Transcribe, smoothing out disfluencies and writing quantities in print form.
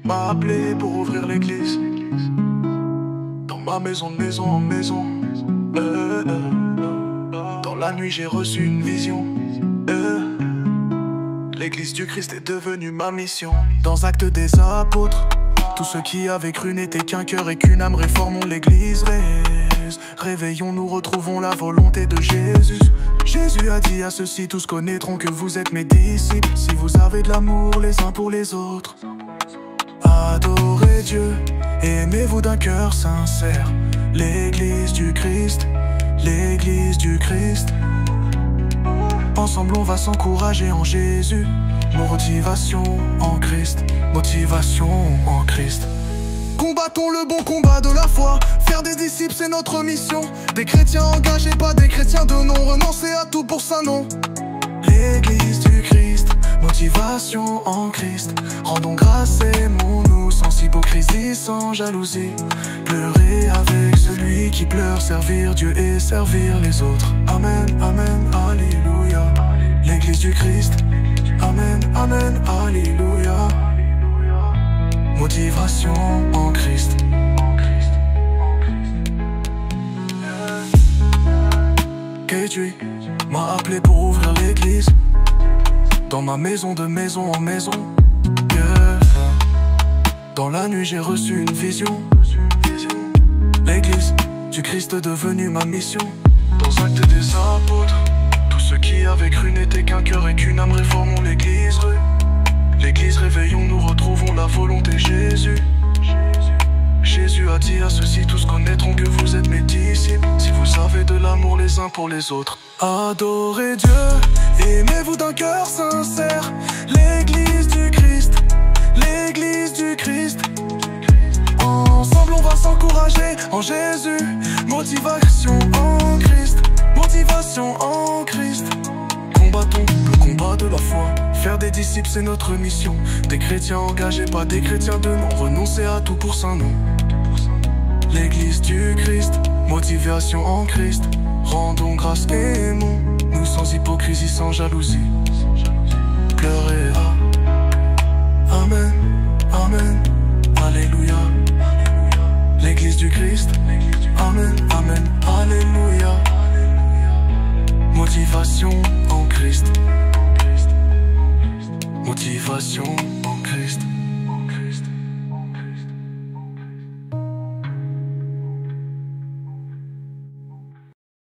m'a appelé pour ouvrir l'église. Dans ma maison, de maison en maison. Dans la nuit j'ai reçu une vision. L'église du Christ est devenue ma mission. Dans Actes des Apôtres, tous ceux qui avaient cru n'étaient qu'un cœur et qu'une âme. Réformons l'église, réveillons-nous, retrouvons la volonté de Jésus. Jésus a dit à ceux-ci, tous connaîtront que vous êtes mes disciples, si vous avez de l'amour les uns pour les autres. Adorez Dieu et aimez-vous d'un cœur sincère. L'église du Christ, l'église du Christ. Ensemble on va s'encourager en Jésus. Motivation en Christ, motivation en Christ. Combattons le bon combat de la foi. Faire des disciples c'est notre mission. Des chrétiens engagés, pas des chrétiens de nom. Renoncer à tout pour saint nom. L'église du Christ, motivation en Christ. Rendons grâce, aimons-nous sans hypocrisie, sans jalousie. Pleurer avec celui qui pleure, servir Dieu et servir les autres. Amen, amen, alléluia. L'église du Christ, amen, amen, alléluia. Motivation en Christ. Kédui m'a appelé pour ouvrir l'église. Dans ma maison, de maison en maison. Dans la nuit j'ai reçu une vision. L'église du Christ est devenue ma mission. Dans Actes des Apôtres, tous ceux qui avaient cru n'étaient qu'un cœur et qu'une âme. Réformons l'église. L'église, réveillons-nous, retrouvons la volonté de Jésus. Jésus a dit à ceux-ci, tous connaîtront que vous êtes mes disciples, si vous avez de l'amour les uns pour les autres. Adorez Dieu, aimez-vous d'un cœur sincère. L'église du Christ, l'église du Christ. Ensemble on va s'encourager en Jésus. Motivation en Christ, motivation en Christ. Combattons le combat de la foi. Faire des disciples c'est notre mission. Des chrétiens engagés, pas des chrétiens de nom. Renoncer à tout pour saint nom. L'église du Christ, motivation en Christ. Rendons grâce, aimons nous sans hypocrisie, sans jalousie. Pleurez, amen, amen, alléluia. L'église du Christ, amen, amen, alléluia. Motivation en Christ.